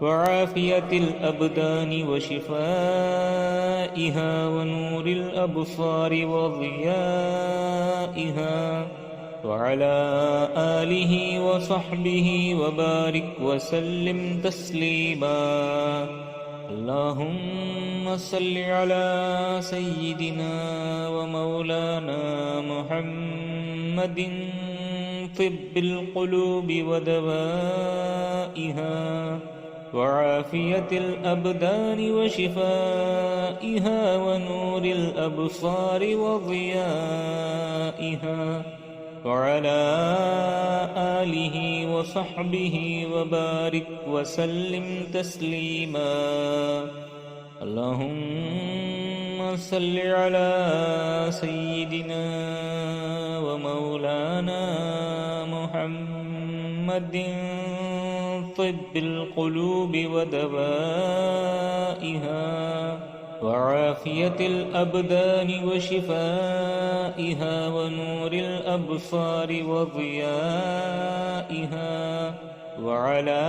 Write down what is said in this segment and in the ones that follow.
وعافية الأبدان وشفائها ونور الأبصار وضيائها وعلى آله وصحبه وبارك وسلم تسليما اللهم صل على سيدنا ومولانا محمد طب القلوب ودوائها وعافية الأبدان وشفائها ونور الأبصار وضيائها وعلى آله وصحبه وبارك وسلم تسليما اللهم صل على سيدنا ومولانا محمد طب القلوب ودوائها وعافية الأبدان وشفائها ونور الأبصار وضيائها وعلى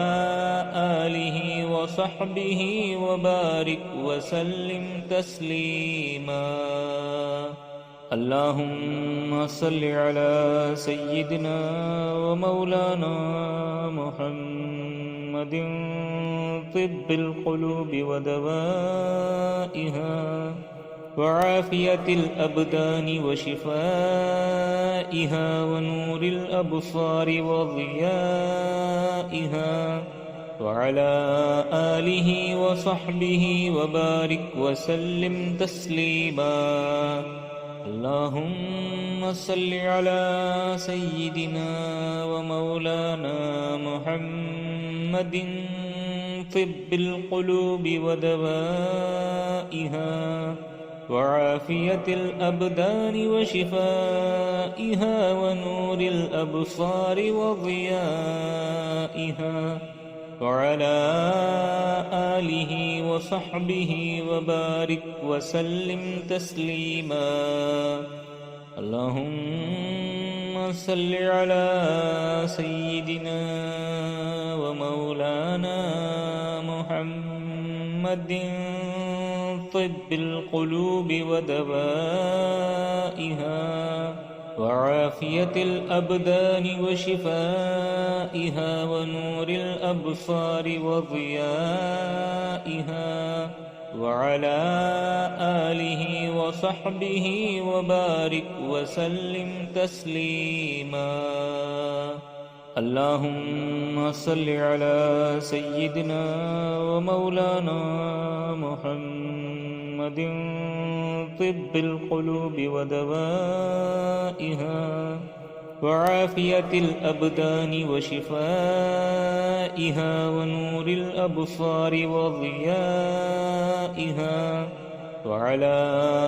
آله وصحبه وبارك وسلم تسليما اللهم صل على سيدنا ومولانا محمد طب القلوب ودوائها وعافية الأبدان وشفائها ونور الأبصار وضيائها وعلى آله وصحبه وبارك وسلم تسليما اللهم صل على سيدنا ومولانا محمد طب القلوب ودوائها وعافية الأبدان وشفائها ونور الأبصار وضيائها وعلى آله وصحبه وبارك وسلم تسليما اللهم صل على سيدنا ومولانا محمد طب القلوب ودوائها وعافية الأبدان وشفائها ونور الأبصار وضيائها وعلى آله وصحبه وبارك وسلم تسليما اللهم صل على سيدنا ومولانا محمد طب القلوب ودوائها وعافية الأبدان وشفائها ونور الأبصار وضيائها وعلى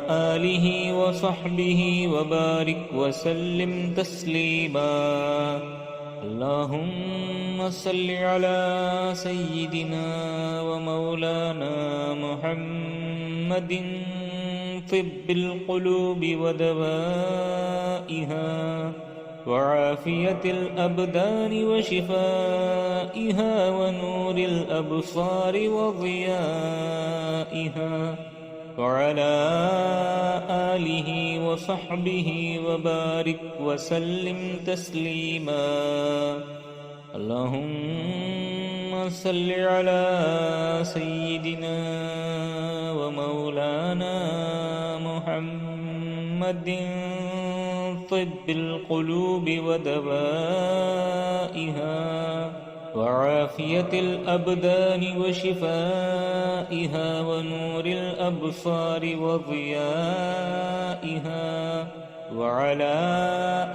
آله وصحبه وبارك وسلم تسليما اللهم صل على سيدنا ومولانا محمد طب القلوب ودوائها وعافية الأبدان وشفائها ونور الأبصار وضيائها وعلى آله وصحبه وبارك وسلم تسليما اللهم صل على سيدنا ومولانا محمد طب القلوب ودوائها وعافية الأبدان وشفائها ونور الأبصار وضيائها وعلى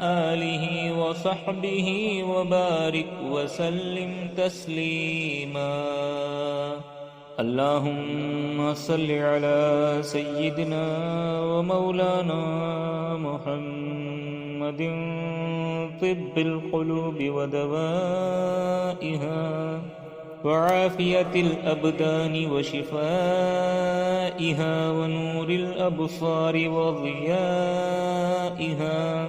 آله وصحبه وبارك وسلم تسليما اللهم صل على سيدنا ومولانا محمد طب القلوب ودوائها وعافية الأبدان وشفائها ونور الأبصار وضيائها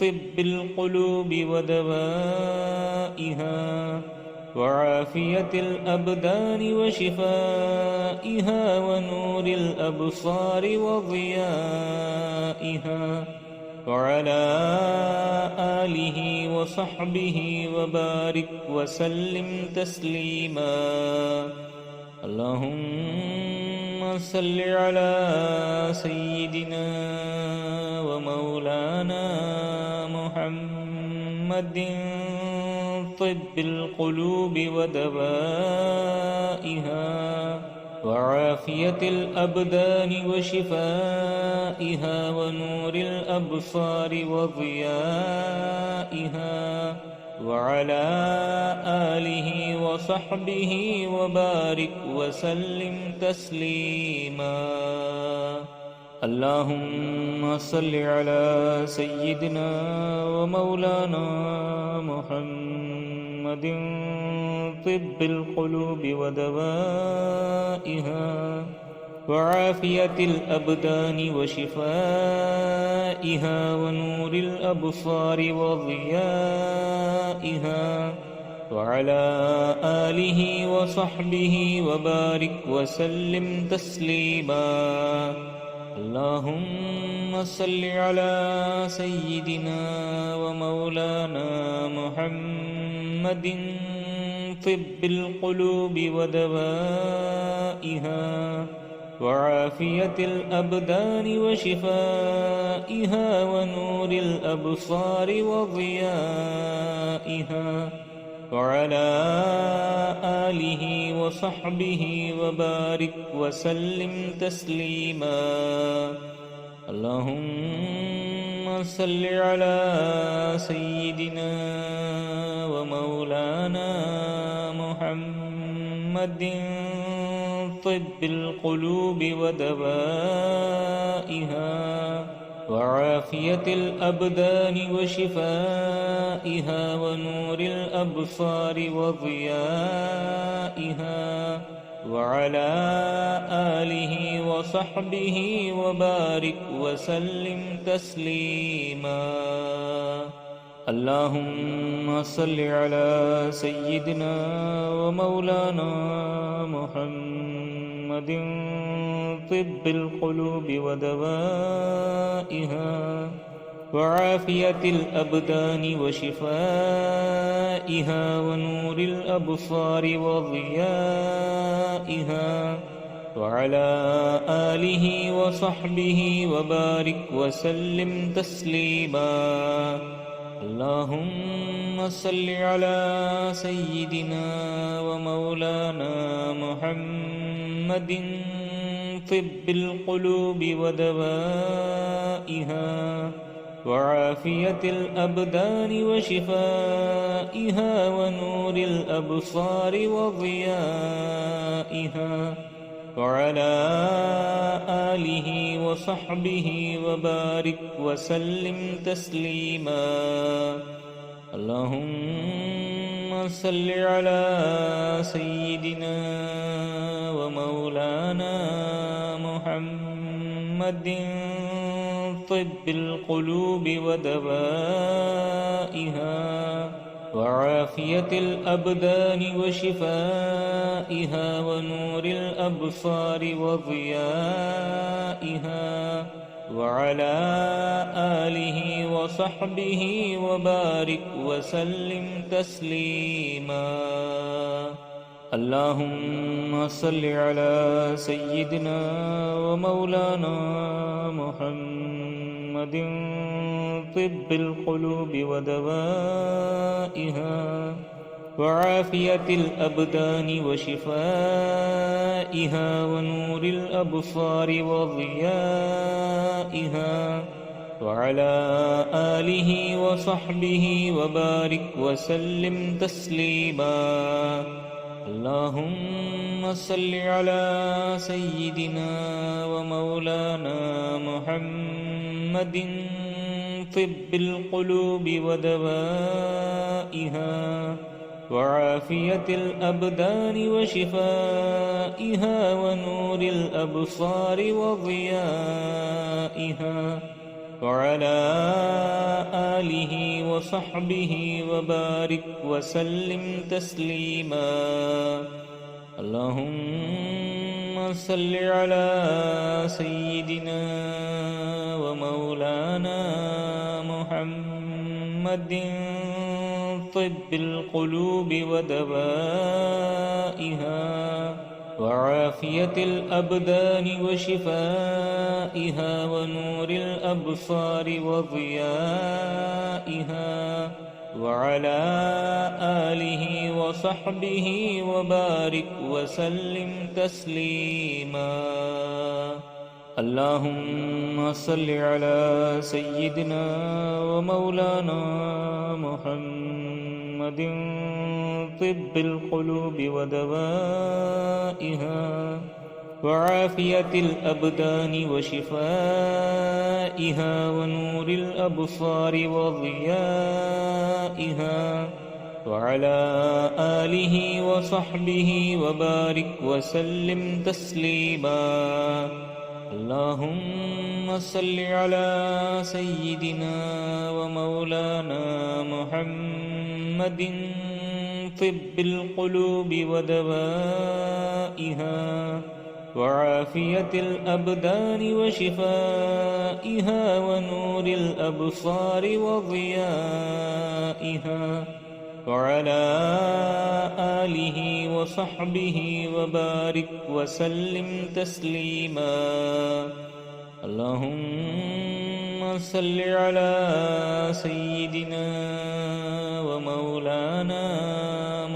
طب القلوب ودوائها وعافية الأبدان وشفائها ونور الأبصار وضيائها وعلى آله وصحبه وبارك وسلم تسليما اللهم صل على سيدنا ومولانا محمد طب القلوب ودوائها وعافية الأبدان وشفائها ونور الأبصار وضيائها وعلى آله وصحبه وبارك وسلم تسليما اللهم صل على سيدنا ومولانا محمد طب القلوب ودوائها وعافية الأبدان وشفائها ونور الأبصار وضيائها وعلى آله وصحبه وبارك وسلم تسليما اللهم صل على سيدنا ومولانا محمد طب القلوب ودوائها وعافية الأبدان وشفائها ونور الأبصار وضيائها وعلى آله وصحبه وبارك وسلم تسليما اللهم صل على سيدنا ومولانا محمد طب القلوب ودوائها وعافية الأبدان وشفائها ونور الأبصار وضيائها وعلى آله وصحبه وبارك وسلم تسليما اللهم صل على سيدنا ومولانا محمد طب القلوب ودوائها وعافية الأبدان وشفائها ونور الأبصار وضيائها وعلى آله وصحبه وبارك وسلم تسليما اللهم صل على سيدنا ومولانا محمد طب القلوب ودوائها وعافية الأبدان وشفائها ونور الأبصار وضيائها وعلى آله وصحبه وبارك وسلم تسليما اللهم صل على سيدنا ومولانا محمد طب القلوب ودوائها وعافية الأبدان وشفائها ونور الأبصار وضيائها وعلى آله وصحبه وبارك وسلم تسليما اللهم صل على سيدنا ومولانا محمد طب القلوب ودوائها وعافية الأبدان وشفائها ونور الأبصار وضيائها وعلى آله وصحبه وبارك وسلم تسليما اللهم صل على سيدنا ومولانا محمد طب القلوب ودوائها وعافية الأبدان وشفائها ونور الأبصار وضيائها وعلى آله وصحبه وبارك وسلم تسليما. اللهم صل على سيدنا ومولانا محمد طب القلوب ودوائها وعافية الأبدان وشفائها ونور الأبصار وضيائها، وعلى آله وصحبه وبارك وسلم تسليما. اللهم صل على سيدنا ومولانا محمد طب القلوب ودوائها وعافية الأبدان وشفائها ونور الأبصار وضيائها، وعلى آله وصحبه وبارك وسلم تسليما. اللهم صل على سيدنا ومولانا محمد طب القلوب ودوائها وعافية الأبدان وشفائها ونور الأبصار وضيائها، وعلى آله وصحبه وبارك وسلم تسليما. اللهم صل على سيدنا ومولانا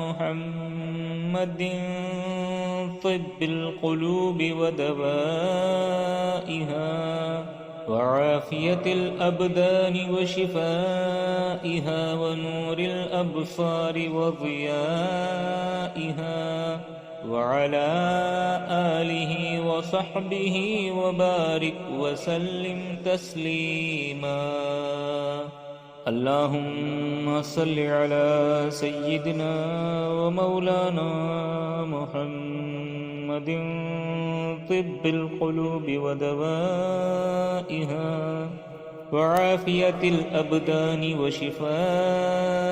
محمد طب القلوب ودوائها وعافية الأبدان وشفائها ونور الأبصار وضيائها، وعلى آله وصحبه وبارك وسلم تسليما. اللهم صل على سيدنا ومولانا محمد طب القلوب ودوائها وعافية الأبدان وشفائها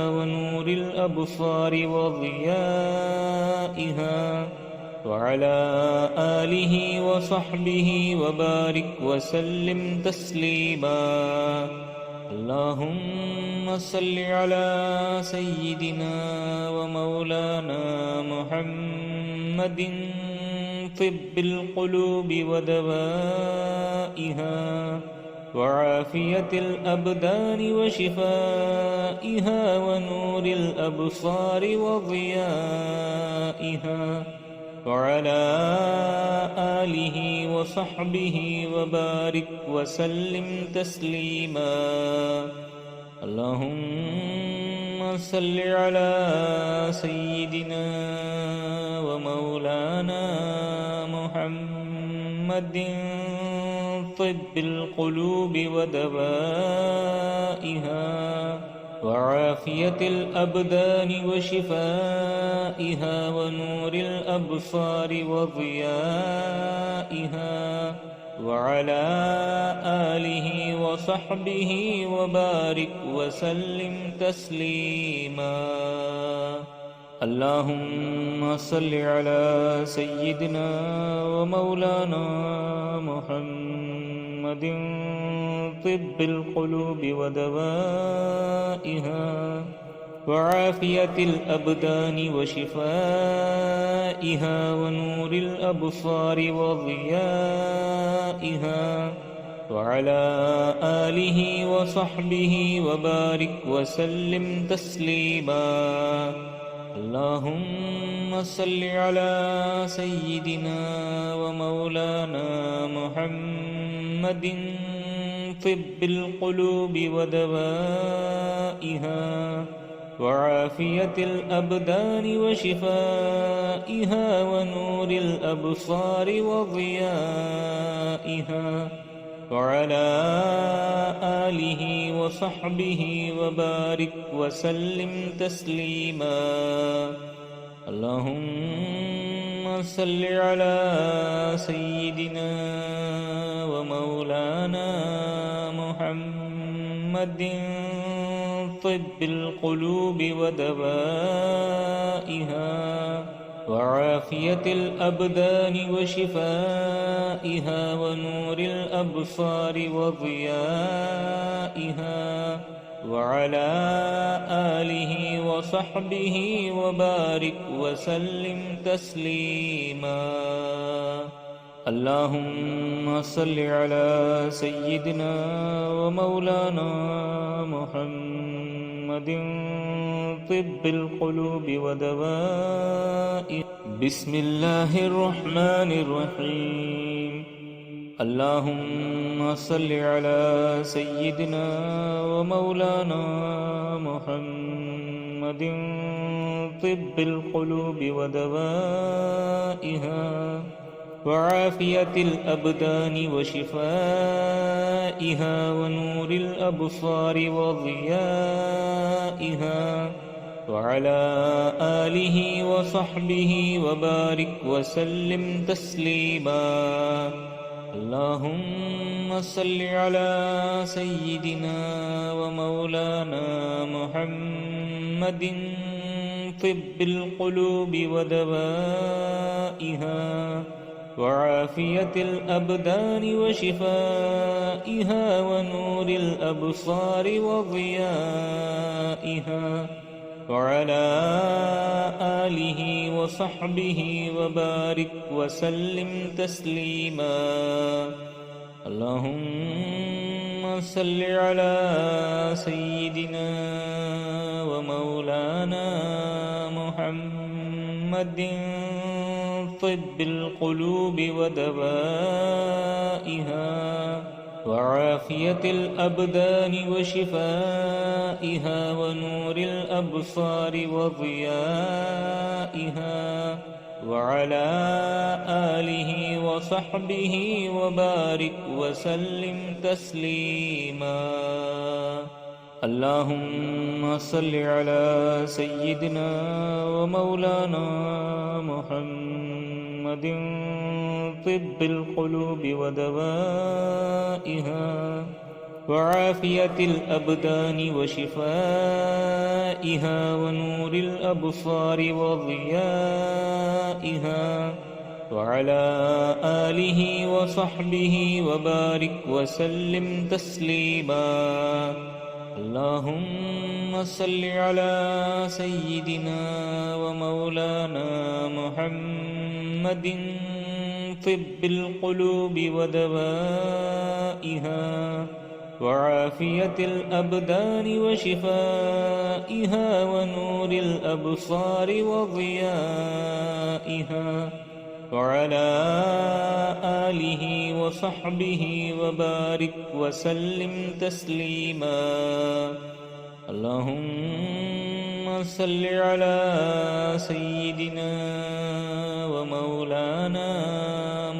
ونور الأبصار وضيائها، وعلى آله وصحبه وبارك وسلم تسليما. اللهم صل على سيدنا ومولانا محمد طب القلوب ودوائها وعافية الأبدان وشفائها ونور الأبصار وضيائها، وعلى آله وصحبه وبارك وسلم تسليما. اللهم صل على سيدنا ومولانا محمد طب القلوب ودوائها وعافية الأبدان وشفائها ونور الأبصار وضيائها، وعلى آله وصحبه وبارك وسلم تسليما. اللهم صل على سيدنا ومولانا محمد طب القلوب ودوائها وعافية الأبدان وشفائها ونور الأبصار وضيائها، وعلى آله وصحبه وبارك وسلم تسليما. اللهم صل على سيدنا ومولانا محمد طب القلوب ودوائها وعافية الأبدان وشفائها ونور الأبصار وضيائها، وعلى آله وصحبه وبارك وسلم تسليما. اللهم صل على سيدنا ومولانا محمد طب القلوب ودوائها وعافية الأبدان وشفائها ونور الأبصار وضيائها وعلى آله وصحبه وبارك وسلم تسليما. اللهم صل على سيدنا ومولانا محمد طب القلوب ودوائها. بسم الله الرحمن الرحيم. اللهم صل على سيدنا ومولانا محمد طب القلوب ودوائها وعافية الأبدان وشفائها ونور الأبصار وضيائها وعلى آله وصحبه وبارك وسلم تسليما. اللهم صل على سيدنا ومولانا محمد طب القلوب ودوائها وعافية الأبدان وشفائها ونور الأبصار وضيائها وعلى آله وصحبه وبارك وسلم تسليما. اللهم صل على سيدنا ومولانا محمد طب القلوب ودوائها وعافية الأبدان وشفائها ونور الأبصار وضيائها وعلى آله وصحبه وبارك وسلم تسليما. اللهم صل على سيدنا ومولانا محمد طب القلوب ودوائها وعافية الأبدان وشفائها ونور الأبصار وضيائها وعلى آله وصحبه وبارك وسلم تسليما. اللهم صل على سيدنا ومولانا محمد طب القلوب ودوائها وعافية الأبدان وشفائها ونور الأبصار وضيائها وعلى آله وصحبه وبارك وسلم تسليما. اللهم صل على سيدنا ومولانا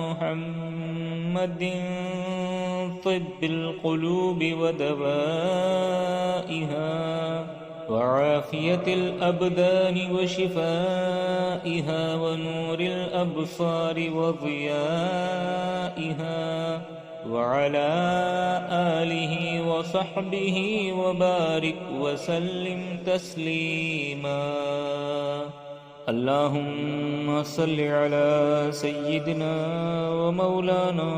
محمد طب القلوب ودوائها وعافية الأبدان وشفائها ونور الأبصار وضيائها وعلى آله وصحبه وبارك وسلم تسليما. اللهم صل على سيدنا ومولانا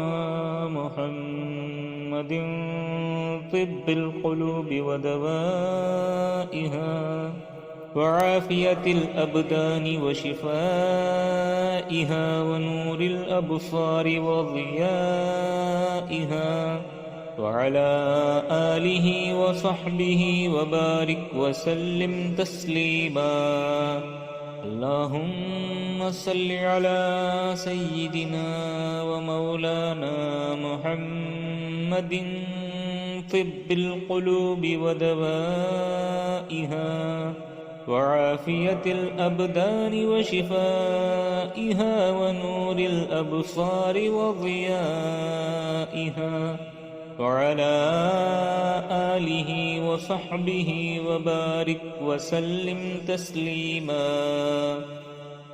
محمد طب القلوب ودوائها وعافية الأبدان وشفائها ونور الأبصار وضيائها وعلى آله وصحبه وبارك وسلم تسليما. اللهم صل على سيدنا ومولانا محمد طب القلوب ودوائها وعافية الأبدان وشفائها ونور الأبصار وضيائها وعلى آله وصحبه وبارك وسلم تسليما.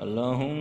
اللهم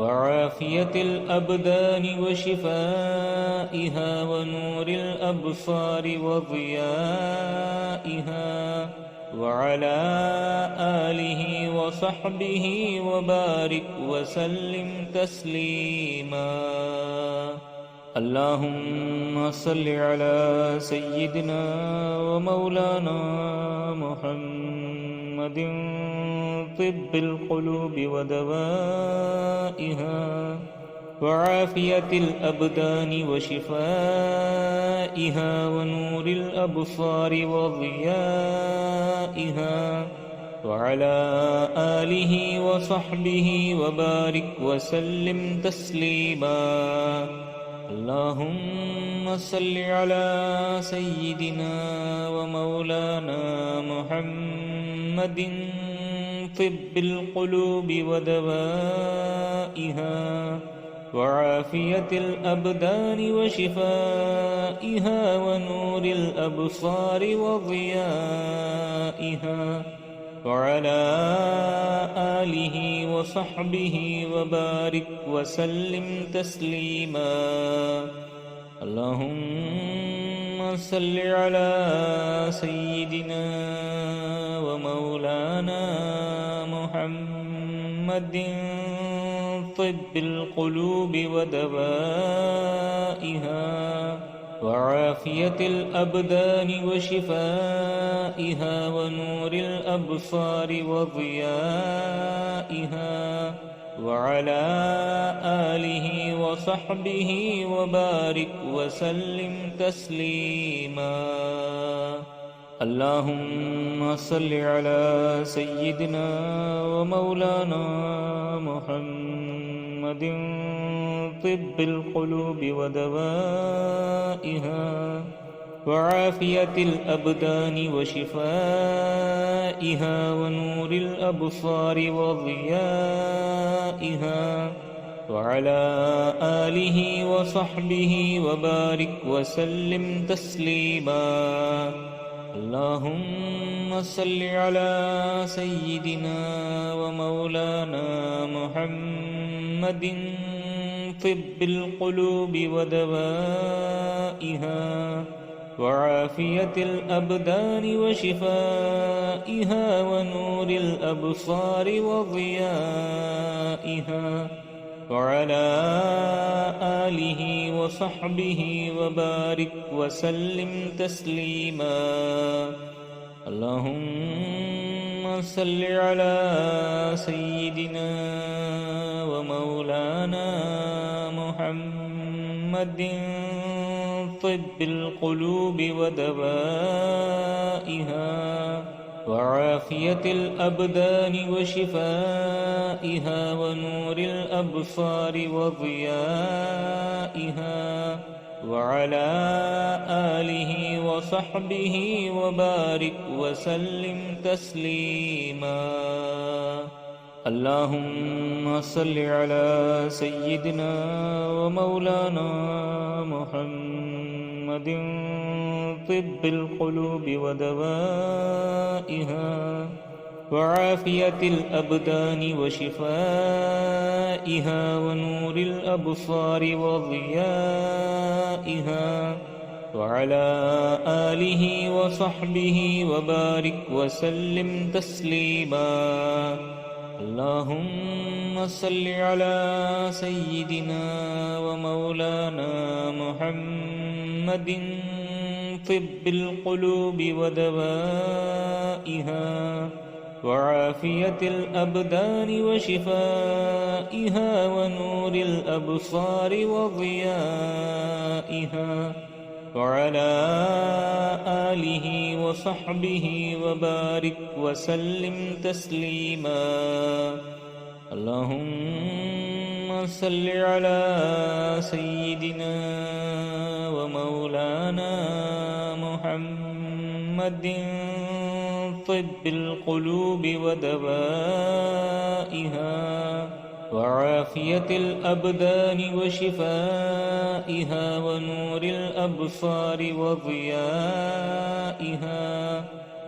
وعافية الأبدان وشفائها ونور الأبصار وضيائها وعلى آله وصحبه وبارك وسلم تسليما اللهم صل على سيدنا ومولانا محمد طب القلوب ودوائها وعافية الأبدان وشفائها ونور الأبصار وضيائها وعلى آله وصحبه وبارك وسلم تسليما اللهم صل على سيدنا ومولانا محمد طب القلوب ودوائها وعافية الأبدان وشفائها ونور الأبصار وضيائها وعلى آله وصحبه وبارك وسلم تسليما اللهم صل على سيدنا ومولانا محمد طب القلوب ودوائها وعافية الأبدان وشفائها ونور الأبصار وضيائها وعلى آله وصحبه وبارك وسلم تسليما اللهم صل على سيدنا ومولانا محمد طب القلوب ودوائها وعافية الأبدان وشفائها ونور الأبصار وضيائها وعلى آله وصحبه وبارك وسلم تسليما اللهم صل على سيدنا ومولانا محمد طب القلوب ودوائها وعافية الأبدان وشفائها ونور الأبصار وضيائها وعلى آله وصحبه وبارك وسلم تسليما اللهم صل على سيدنا ومولانا محمد طب القلوب ودوائها وعافية الأبدان وشفائها ونور الأبصار وضيائها وعلى آله وصحبه وبارك وسلم تسليما اللهم صل على سيدنا ومولانا محمد طب القلوب ودوائها وعافية الأبدان وشفائها ونور الأبصار وضيائها وعلى آله وصحبه وبارك وسلم تسليما اللهم صل على سيدنا ومولانا محمد طب القلوب ودوائها وعافية الأبدان وشفائها ونور الأبصار وضيائها وعلى آله وصحبه وبارك وسلم تسليما اللهم صل على سيدنا ومولانا محمد طب القلوب ودوائها وعافية الأبدان وشفائها ونور الأبصار وضيائها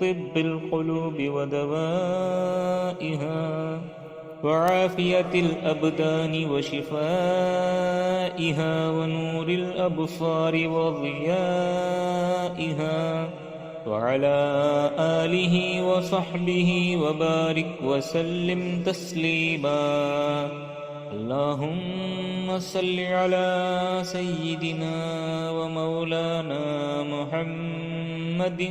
طب القلوب ودوائها وعافية الأبدان وشفائها ونور الأبصار وضيائها وعلى آله وصحبه وبارك وسلم تسليما اللهم صل على سيدنا ومولانا محمد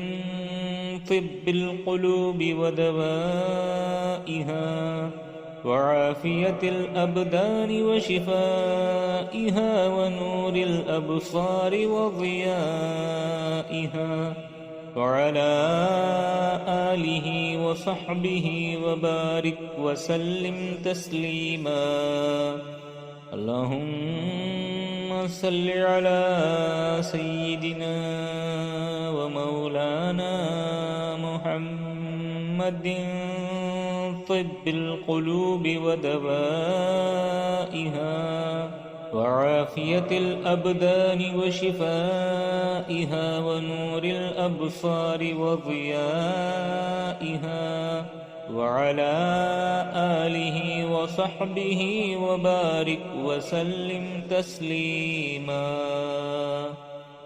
طب القلوب ودوائها وعافية الأبدان وشفائها ونور الأبصار وضيائها وعلى آله وصحبه وبارك وسلم تسليما اللهم صل على سيدنا ومولانا محمد طب القلوب ودوائها وعافية الأبدان وشفائها ونور الأبصار وضيائها وعلى آله وصحبه وبارك وسلم تسليما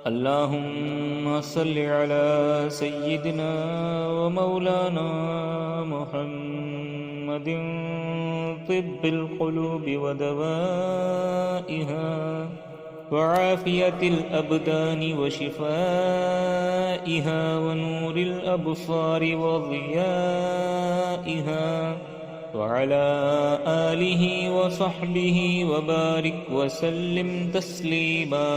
اللهم صل على سيدنا ومولانا محمد طب القلوب ودوائها وعافية الأبدان وشفائها ونور الأبصار وضيائها وعلى آله وصحبه وبارك وسلم تسليما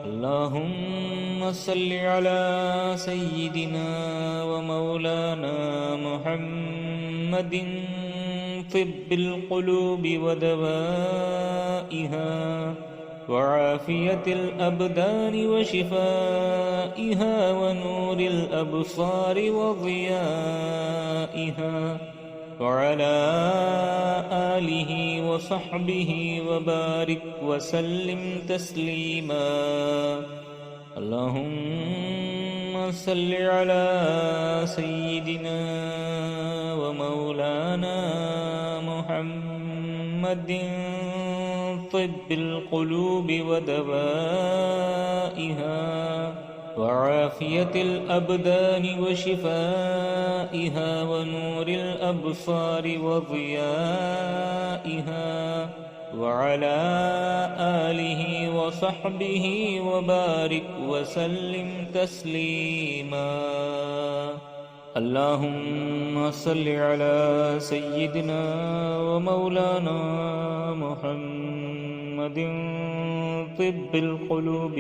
اللهم صل على سيدنا ومولانا محمد طب القلوب ودوائها وعافية الأبدان وشفائها ونور الأبصار وضيائها وعلى آله وصحبه وبارك وسلم تسليما اللهم صل على سيدنا ومولانا محمد طب القلوب ودوائها وعافية الأبدان وشفائها ونور الأبصار وضيائها وعلى آله وصحبه وبارك وسلم تسليما اللهم صل على سيدنا ومولانا محمد طب القلوب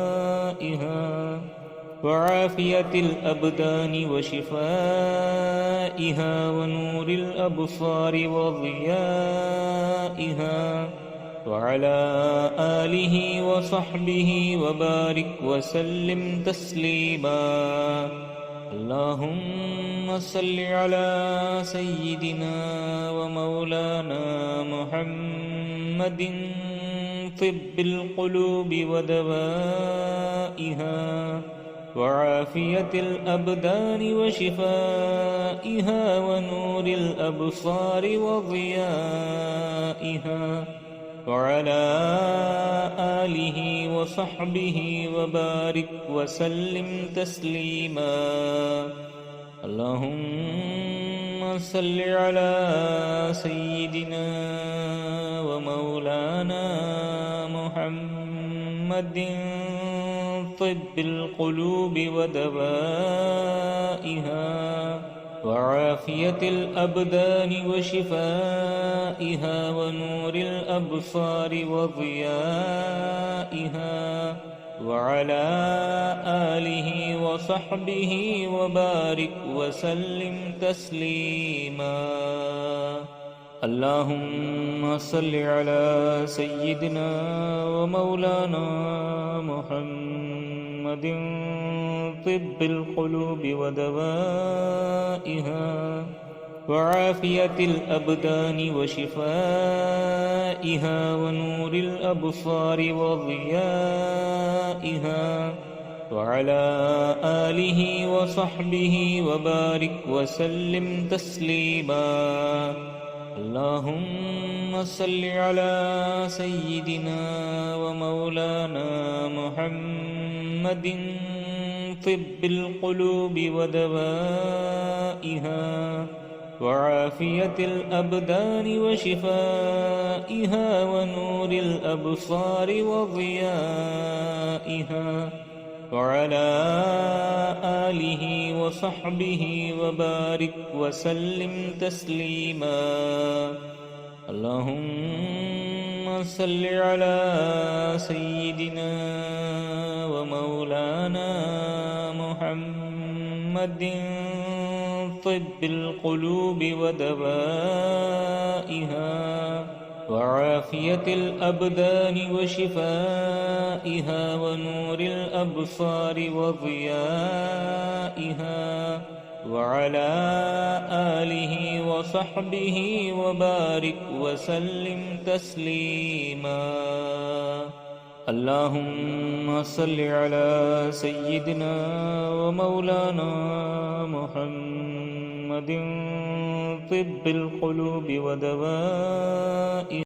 ودوائها وعافية الأبدان وشفائها ونور الأبصار وضيائها وعلى آله وصحبه وبارك وسلم تسليما اللهم صل على سيدنا ومولانا محمد طب القلوب ودوائها وعافية الأبدان وشفائها ونور الأبصار وضيائها وعلى آله وصحبه وبارك وسلم تسليما اللهم صل على سيدنا ومولانا محمد طب القلوب ودوائها وعافية الأبدان وشفائها ونور الأبصار وضيائها وعلى آله وصحبه وبارك وسلم تسليما اللهم صل على سيدنا ومولانا محمد طب القلوب ودوائها وعافية الأبدان وشفائها ونور الأبصار وضيائها وعلى آله وصحبه وبارك وسلم تسليما اللهم صل على سيدنا ومولانا محمد طب القلوب ودوائها وعافية الأبدان وشفائها ونور الأبصار وضيائها وعلى آله وصحبه وبارك وسلم تسليما اللهم صل على سيدنا ومولانا محمد طب القلوب ودوائها وعافية الأبدان وشفائها ونور الأبصار وضيائها وعلى آله وصحبه وبارك وسلم تسليما اللهم صل على سيدنا ومولانا محمد طب القلوب ودوائها